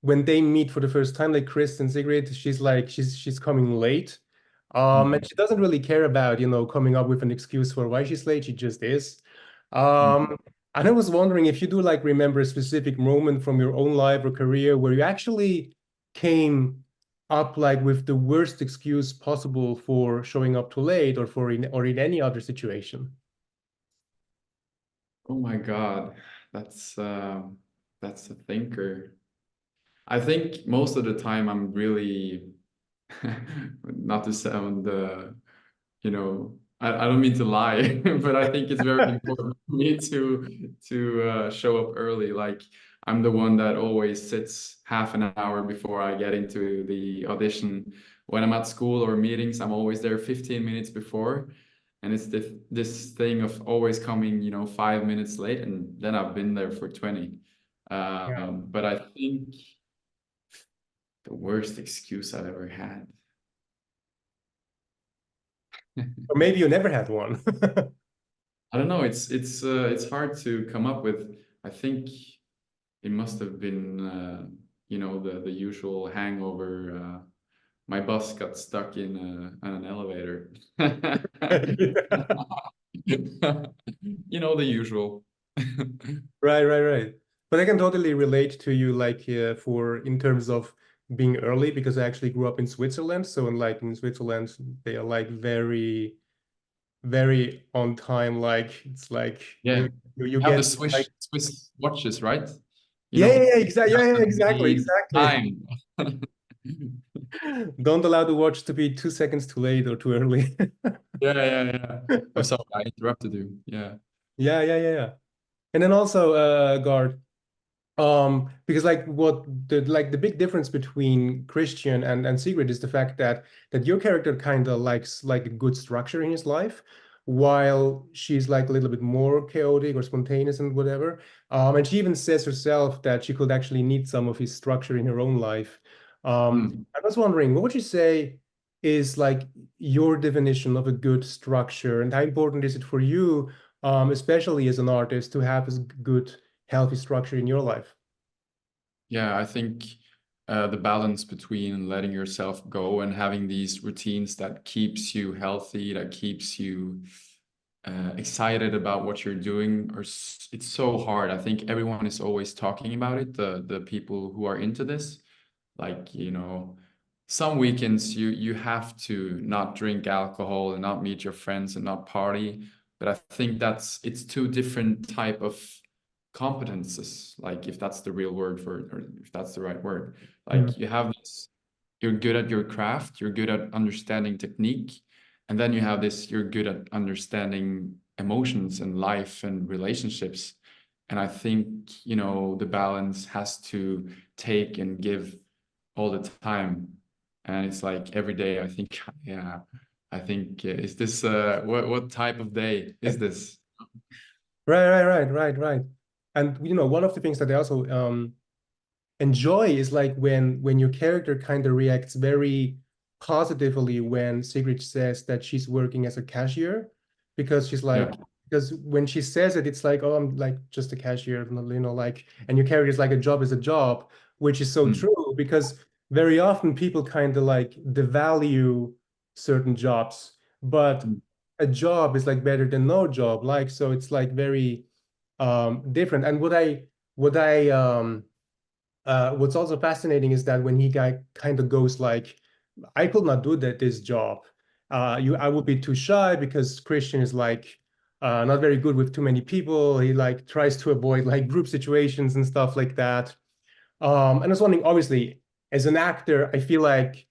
when they meet for the first time, like Chris and Sigrid, she's like she's coming late. And Mhm. she doesn't really care about, coming up with an excuse for why she's late. She just is. Mhm. And I was wondering if you do like remember a specific moment from your own life or career where you actually came up like with the worst excuse possible for showing up too late or in any other situation. Oh my God, that's that's a thinker. I think most of the time I'm really not to sound I don't mean to lie, but I think it's very important for me to show up early. Like I'm the one that always sits half an hour before I get into the audition. When I'm at school or meetings, I'm always there 15 minutes before. And it's this thing of always coming, 5 minutes late, and then I've been there for 20. Yeah. But I think the worst excuse I've ever had. Or maybe you never had one. I don't know. It's hard to come up with. I think it must have been the usual hangover. My bus got stuck in an elevator. The usual. Right, right, right. But I can totally relate to you, like for in terms of being early, because I actually grew up in Switzerland. So in Switzerland, they are like very, very on time. Like it's like Yeah, you have the get like Swiss watches, right? yeah, yeah, yeah, You exactly, have yeah, yeah, to exactly, be exactly. time. Don't allow the watch to be 2 seconds too late or too early. Yeah, yeah, yeah. I'm sorry, I interrupted you. Yeah. Yeah, yeah, yeah, yeah. And then also, Gard. Because like what the big difference between Christian and Sigrid is the fact that your character kind of likes like a good structure in his life, while she's like a little bit more chaotic or spontaneous and whatever. And she even says herself that she could actually need some of his structure in her own life. Mm. I was wondering, what would you say is like your definition of a good structure, and how important is it for you, especially as an artist, to have a good healthy structure in your life? Yeah, I think the balance between letting yourself go and having these routines that keeps you healthy, that keeps you excited about what you're doing, it's so hard. I think everyone is always talking about it, the people who are into this. Like, some weekends you have to not drink alcohol and not meet your friends and not party. But I think it's two different type of competences, like if that's the real word for it, or if that's the right word. Mm. Like you have this, you're good at your craft, you're good at understanding technique, and then you have this, you're good at understanding emotions and life and relationships. And I think, the balance has to take and give all the time. And it's like every day I think, yeah, I think, is this what type of day is this? Right, right, right, right, right. And one of the things that I also enjoy is like when your character kind of reacts very positively when Sigrid says that she's working as a cashier, because she's Yeah. like because when she says it, it's like, oh, I'm like just a cashier, like, and your character is like, a job is a job, which is so Mm, true, because very often people kind of like devalue certain jobs, but mm, a job is like better than no job, like, so it's like very different. And what's also fascinating is that when he guy kind of goes like, I could not do this job. I would be too shy, because Christian is like not very good with too many people. He like tries to avoid like group situations and stuff like that. And I was wondering, obviously, as an actor, I feel like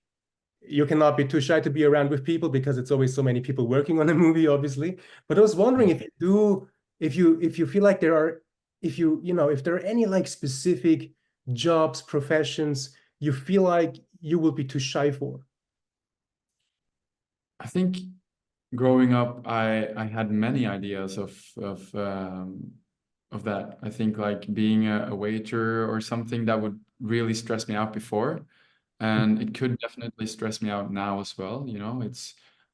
you cannot be too shy to be around with people, because it's always so many people working on a movie, obviously. But I was wondering mm. if you do, if you feel like there are, if there are any like specific jobs, professions you feel like you will be too shy for. I think growing up, I had many ideas of that. I think like being a waiter or something that would really stress me out before, and it could definitely stress me out now as well.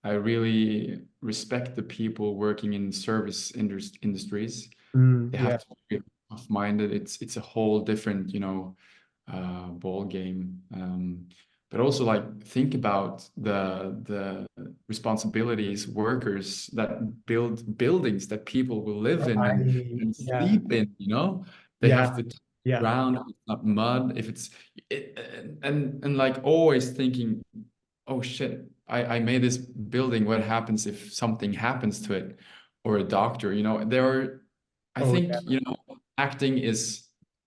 I really respect the people working in service industries. Mm, They have yeah. to be tough-minded. It's a whole different, ball game. But also like think about the responsibilities workers that build buildings that people will live in and Yeah, sleep in, you know? They yeah, have to touch the yeah. ground, if it's not mud, if it's it, and like always thinking, oh shit, I made this building. What happens if something happens to it? Or a doctor, you know, there are, I Oh think, yeah. you know, acting is,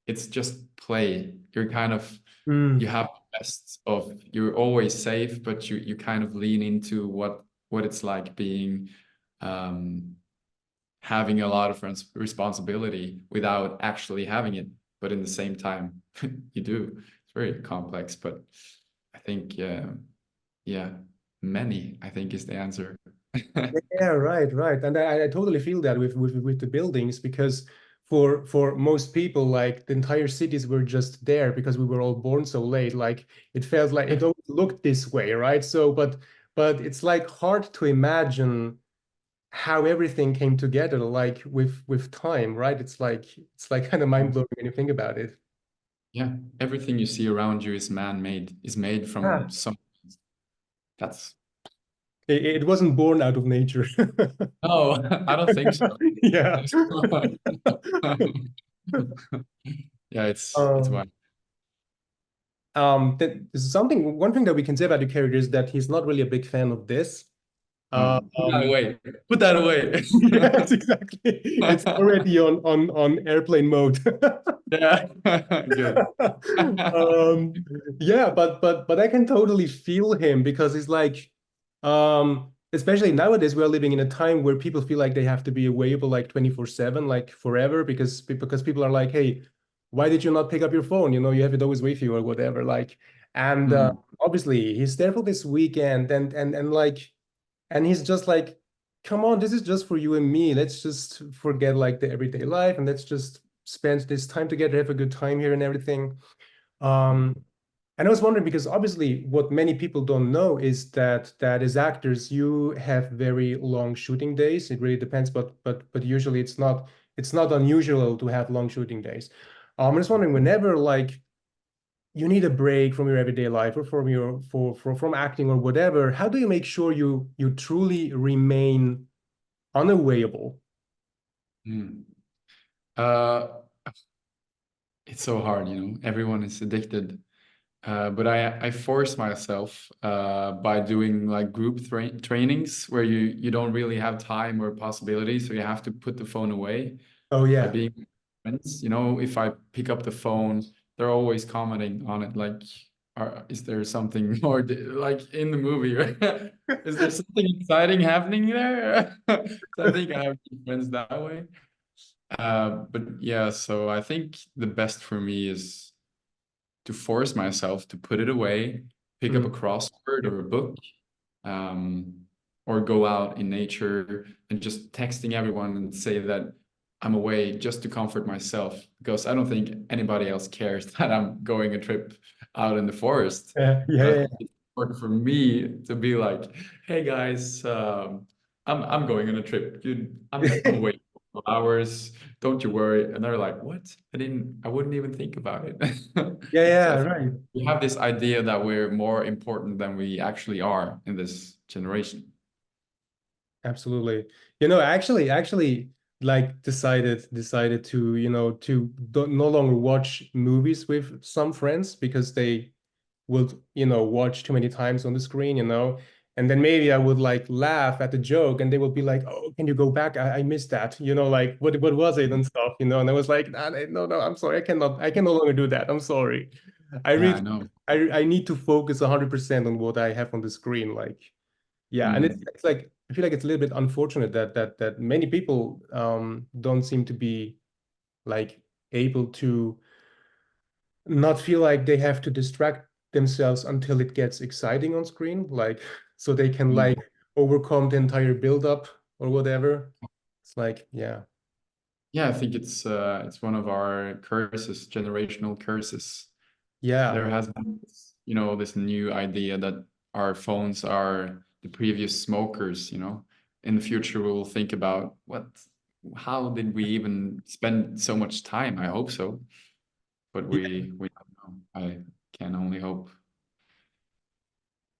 it's just play. You're kind of, you Mm. have the best of, you're always safe, but you kind of lean into what it's like being, um, having a lot of responsibility without actually having it, but in the same time, you do. It's very complex, but I think, yeah, many, I think is the answer. Yeah, right, right. And I totally feel that with the buildings because for most people, like the entire cities were just there because we were all born so late. Like it felt like it always looked this way, right? So, but it's like hard to imagine how everything came together, like with time, right? It's like kind of mind-blowing when you think about it. Yeah, everything you see around you is man-made, is made Yeah. from some. That's It wasn't born out of nature. no, I don't think so. Yeah. Yeah, it's Um, why. something one thing that we can say about the character is that he's not really a big fan of this. Put that Um, away. Put that away. yes, exactly. It's already on airplane mode. Yeah, good. Um, yeah, but I can totally feel him because he's like, especially nowadays we're living in a time where people feel like they have to be available like 24/7, like forever, because people are like, hey, why did you not pick up your phone? You know, you have it always with you or whatever. Like, and Mm, obviously he's there for this weekend, and like, and he's just like, come on, this is just for you and me. Let's just forget like the everyday life and let's just spend this time together, have a good time here and everything. Um, and I was wondering because obviously what many people don't know is that as actors you have very long shooting days. It really depends, but usually it's not unusual to have long shooting days. I'm just wondering whenever like you need a break from your everyday life or from your from acting or whatever, how do you make sure you truly remain unavailable? mm. Uh, it's so hard, you know. Everyone is addicted. But I force myself by doing like group trainings where you don't really have time or possibility, so you have to put the phone away Oh by yeah. being with friends. You know, if I pick up the phone, they're always commenting on it, like, is there something more like in the movie? Right? Is there something exciting happening there? So I think I have friends that way. But yeah, so I think the best for me is to force myself to put it away, pick up a Mm. crossword or a book, um, or go out in nature and just texting everyone and say that I'm away just to comfort myself because I don't think anybody else cares that I'm going a trip out in the forest. Yeah, yeah, But I yeah, think it's important for me to be like, hey guys, I'm going on a trip. Dude, I'm yeah. away for hours. Don't you worry. And they're like, what? I wouldn't even think about it. Yeah, So yeah, I think right. we have this idea that we're more important than we actually are in this generation. Absolutely. You know, actually like decided to, to don't, no longer watch movies with some friends because they would, watch too many times on the screen, and then maybe I would like laugh at the joke and they would be like, oh, can you go back? I missed that, like what was it and stuff, and I was like, nah, no, no, I'm sorry, I can no longer do that. I'm sorry. I Yeah, really I know. I need to focus 100% on what I have on the screen. Like, yeah, and Mm. it's like I feel like it's a little bit unfortunate that many people don't seem to be like able to not feel like they have to distract themselves until it gets exciting on screen, like so they can Mm. like overcome the entire buildup or whatever. It's like, yeah, Yeah, I think it's one of our curses, generational curses. yeah, There has been this, this new idea that our phones are the previous smokers, In the future, we will think about how did we even spend so much time? I hope so, but we don't know. I can only hope.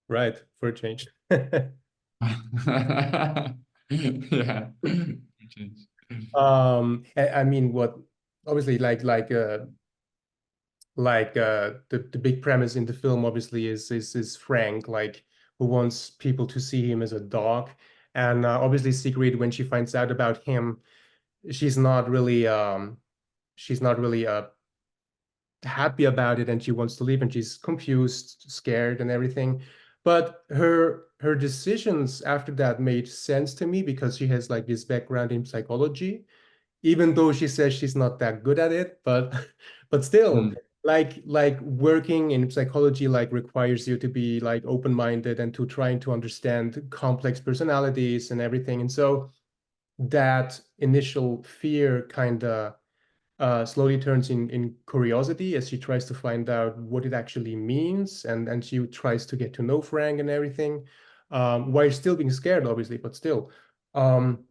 Right, for a change. Yeah. I mean, what obviously the big premise in the film obviously is Frank, like, who wants people to see him as a dog. And obviously Sigrid, when she finds out about him, she's not really happy about it, and she wants to leave, and she's confused, scared, and everything. But her decisions after that made sense to me because she has like this background in psychology, even though she says she's not that good at it. But but still, Mm. like working in psychology like requires you to be like open-minded and to trying to understand complex personalities and everything. And so that initial fear kind of slowly turns in curiosity as she tries to find out what it actually means, and she tries to get to know Frank and everything, while still being scared, obviously, but still. Um,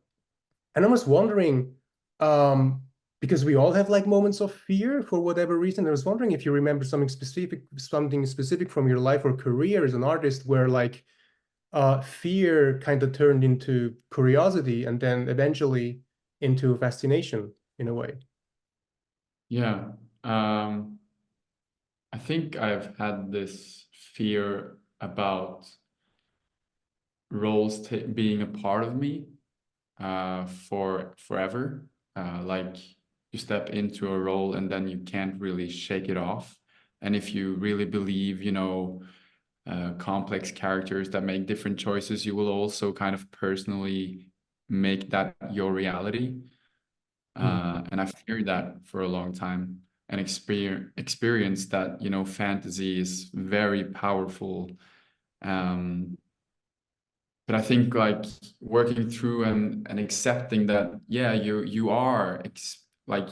and I was wondering, um, because we all have like moments of fear for whatever reason. I was wondering if you remember something specific from your life or career as an artist where like fear kind of turned into curiosity and then eventually into fascination in a way. Yeah. Um, I think I've had this fear about roles being a part of me for forever. Like you step into a role and then you can't really shake it off. And if you really believe, complex characters that make different choices, you will also kind of personally make that your reality. Mhm. And I feared that for a long time and experience that, fantasy is very powerful. Um, but I think like working through and accepting that, yeah, you are like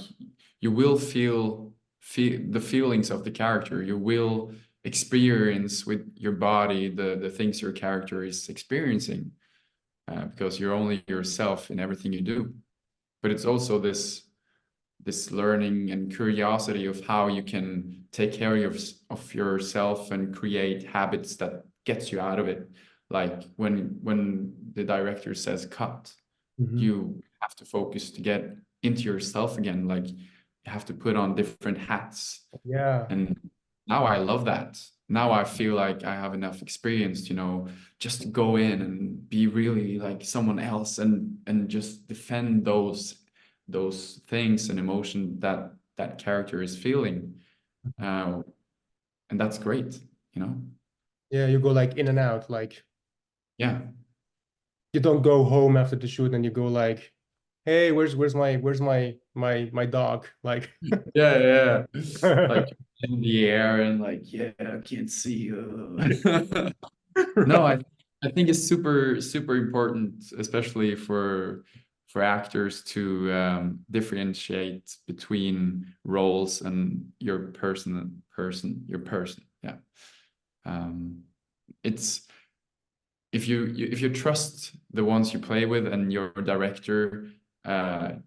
you will feel the feelings of the character. You will experience with your body the things your character is experiencing, because you're only yourself in everything you do. But it's also this learning and curiosity of how you can take care of yourself and create habits that gets you out of it. Like when the director says cut, Mhm. you have to focus to get into yourself again. Like you have to put on different hats. Yeah. And now I love that. Now I feel like I have enough experience, just to go in and be really like someone else and just defend those things and emotion that character is feeling. Uh, and that's great, you know? Yeah, you go like in and out. Like Yeah. you don't go home after the shoot and you go like, "Hey, where's my dog?" Like, Yeah, yeah. Like in the air and like, yeah, I can't see you. No, right. I think it's super super important, especially for actors to differentiate between roles and your person. Yeah. Um, it's if you trust the ones you play with and your director,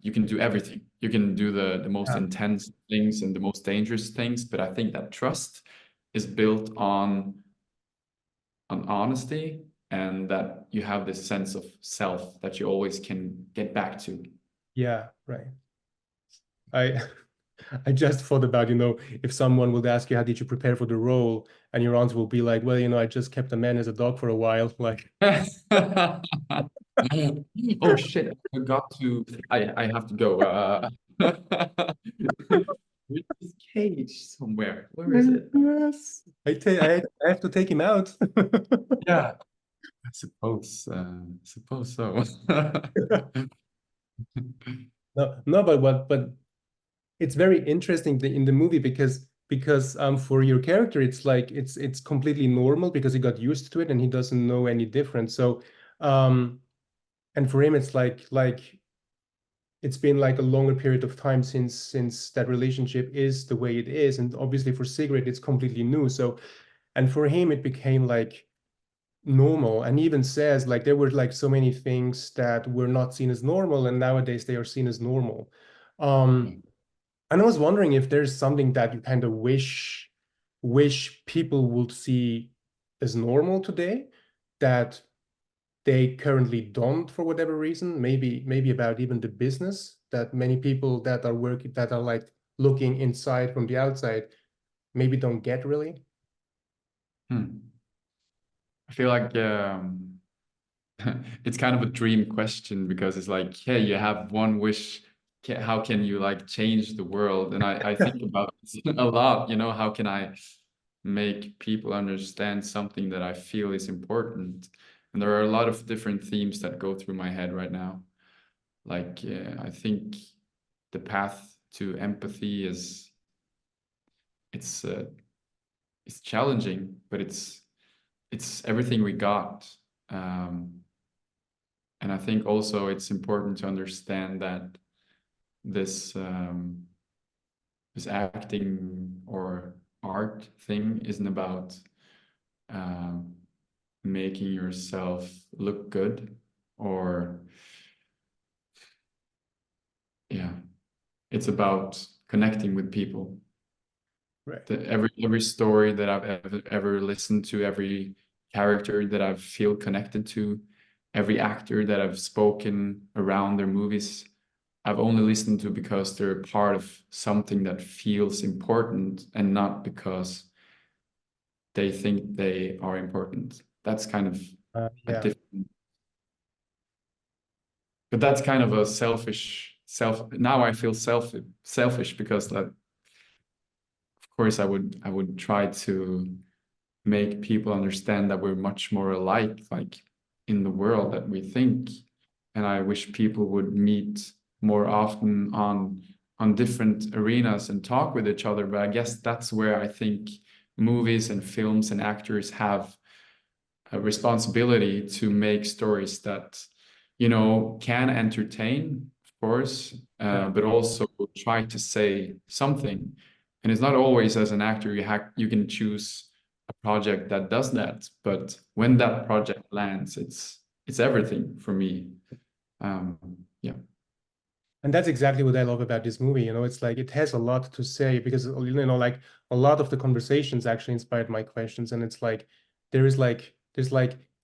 you can do everything. You can do the most Yeah. intense things and the most dangerous things. But I think that trust is built on honesty and that you have this sense of self that you always can get back to. Yeah, right. I I just thought about, if someone would ask you how did you prepare for the role, and your answer will be like, well, I just kept a man as a dog for a while. Like, Oh shit, I forgot to I have to go. There's this cage somewhere. Where is it? yes, I have to take him out. Yeah, I suppose so. No, no, but it's very interesting in the movie because for your character it's like it's completely normal because he got used to it and he doesn't know any different. So um and for him it's like it's been like a longer period of time since that relationship is the way it is, and obviously for Sigrid it's completely new. So and for him it became like normal, and he even says like there were like so many things that were not seen as normal and nowadays they are seen as normal. um and I was wondering if there's something that you kind of wish wish people would see as normal today that they currently don't for whatever reason, maybe about even the business that many people that are working, that are like looking inside from the outside, maybe don't get really? I feel like it's kind of a dream question, because it's like, hey, you have one wish. How can you like change the world? And I think about it a lot, you know, how can I make people understand something that I feel is important? And there are a lot of different themes that go through my head right now. Like, I think the path to empathy is, it's it's challenging, but it's everything we got. And I think also it's important to understand that this this acting or art thing isn't about making yourself look good, or yeah, it's about connecting with people. Right. Every story that I've ever listened to, every character that I feel connected to, every actor that I've spoken around their movies, I've only listened to because they're part of something that feels important, and not because they think they are important. That's kind of a Yeah. different, but that's kind of a now I feel selfish, because that, of course, I would try to make people understand that we're much more alike, like in the world that we think. And I wish people would meet more often on different arenas and talk with each other. But I guess that's where I think movies and films and actors have a responsibility to make stories that, you know, can entertain, of course, Yeah. but also try to say something. And it's not always, as an actor, you can choose a project that does that, but when that project lands, it's everything for me. Um, yeah. And that's exactly what I love about this movie. You know, it's like it has a lot to say because, you know, like a lot of the conversations actually inspired my questions. And it's like there's like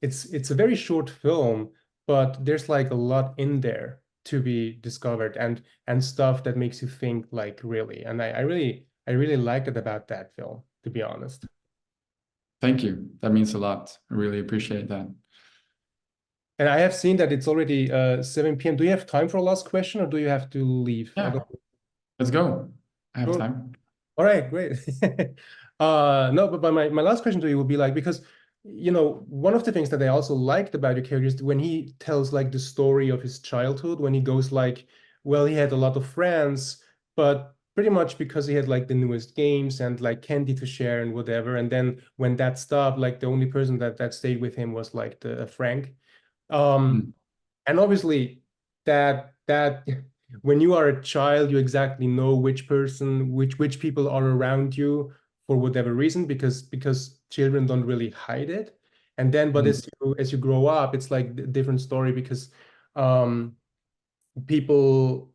it's a very short film, but there's like a lot in there to be discovered and stuff that makes you think like really. And I really like it about that film, to be honest. Thank you. That means a lot. I really appreciate that. And I have seen that it's already 7 p.m. Do you have time for a last question or do you have to leave? I Yeah, don't. let's go. I have Sure. time. All right, great. No, but my last question to you would be like, because, you know, one of the things that I also liked about your character is when he tells like the story of his childhood, when he goes like, well, he had a lot of friends, but pretty much because he had like the newest games and like candy to share and whatever. And then when that stopped, like the only person that stayed with him was like the Frank. Um, Mm. and obviously that when you are a child, you exactly know which person, which people are around you for whatever reason, because children don't really hide it. And then, but Mm. as you grow up, it's like a different story because um, people,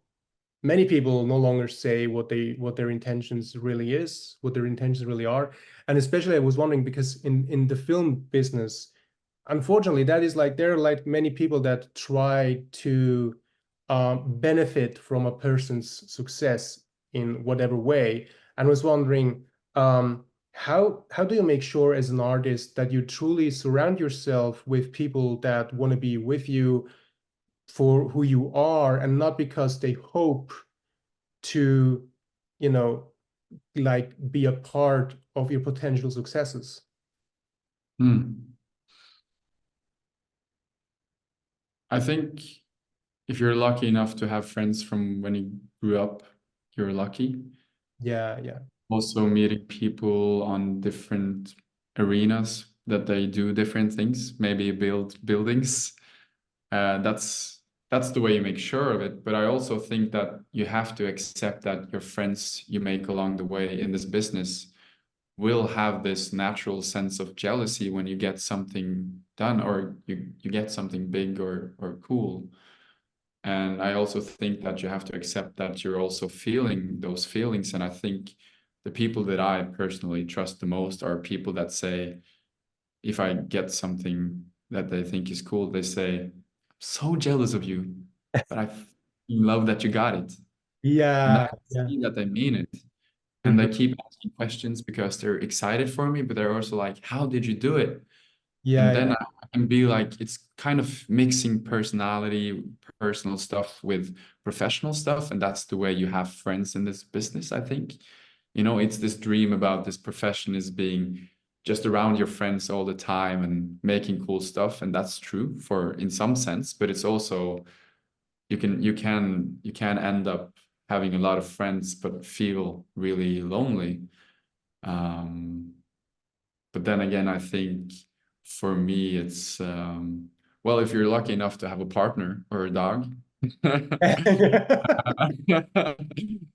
many people no longer say what their intentions really is, what their intentions really are. And especially, I was wondering because in the film business, unfortunately, that is like there are like many people that try to benefit from a person's success in whatever way. And was wondering how do you make sure as an artist that you truly surround yourself with people that want to be with you for who you are and not because they hope to, you know, like be a part of your potential successes? Mm. I think if you're lucky enough to have friends from when you grew up, you're lucky. Yeah, yeah. Also meeting people on different arenas that they do different things, maybe build buildings. That's the way you make sure of it. But I also think that you have to accept that your friends you make along the way in this business will have this natural sense of jealousy when you get something done, or you get something big or cool. And I also think that you have to accept that you're also feeling those feelings. And I think the people that I personally trust the most are people that say, if I get something that they think is cool, they say, "I'm so jealous of you, but I love that you got it." And I Yeah, yeah. see that they mean it. And Mhm. they keep asking questions because they're excited for me, but they're also like, how did you do it? And Yeah, then yeah. I can be like, it's kind of mixing personality, personal stuff with professional stuff. And that's the way you have friends in this business, I think. You know, it's this dream about this profession is being just around your friends all the time and making cool stuff. And that's true for in some sense, but it's also you can end up having a lot of friends but feel really lonely. Um, but then again, I think for me, it's well, if you're lucky enough to have a partner or a dog,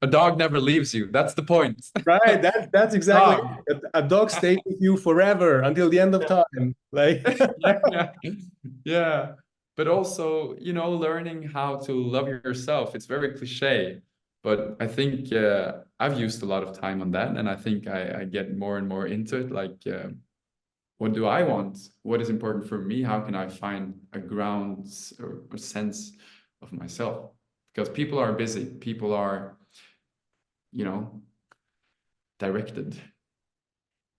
a dog never leaves you. That's the point. Right, that's exactly Dog. it. A dog stays with you forever until the end of time. Like, Yeah, yeah. But also, learning how to love yourself. It's very cliche, but I think I've used a lot of time on that, and I think I get more and more into it. Like, what do I want? What is important for me? How can I find a ground or a sense of myself? Because people are busy. People are, you know, directed.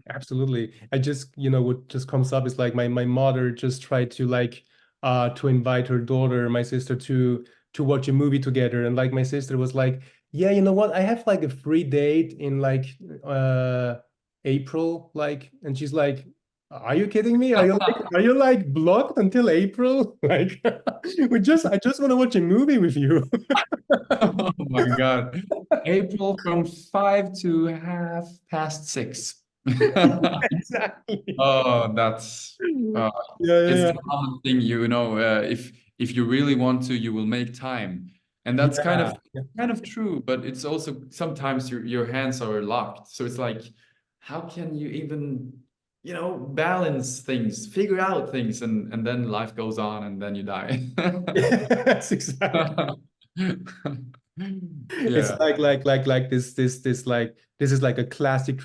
absolutely. I just, what just comes up is like my mother just tried to like to invite her daughter, my sister, to watch a movie together. And like my sister was like, yeah, you know what? I have like a free date in like April, like, and she's like, are you kidding me? Are you like blocked until April? Like, I just want to watch a movie with you. Oh my God. April from 5 to 6:30. Exactly. Oh, that's uh, Yeah, it's yeah, the common thing, if you really want to, you will make time. And that's kind yeah. of kind of true, but it's also sometimes your hands are locked. So it's like, how can you even, balance things, figure out things, and then life goes on and then you die. Yes, exactly. It's Yeah. like this is like a classic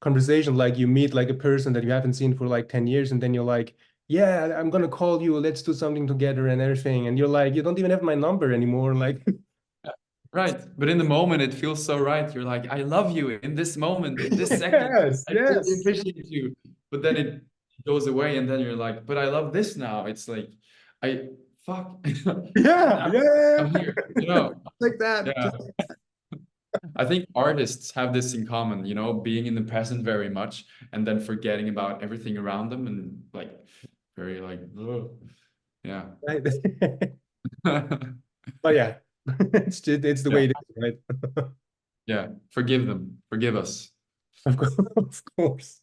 conversation. Like you meet like a person that you haven't seen for like 10 years, and then you're like, yeah, I'm gonna call you, let's do something together and everything. And you're like, you don't even have my number anymore. Like, Right. But in the moment, it feels so right. You're like, I love you in this moment, in this second. yes, I really yes. appreciate you. But then it goes away, and then you're like, but I love this now. It's like, I fuck. Yeah, I'm, yeah, yeah, I'm yeah. here, you know. Like that. Yeah. I think artists have this in common, being in the present very much and then forgetting about everything around them and like very like, ugh. Yeah. Right. But yeah, it's the Yeah. way it is, right? Yeah. Forgive them. Forgive us. Of course, of course.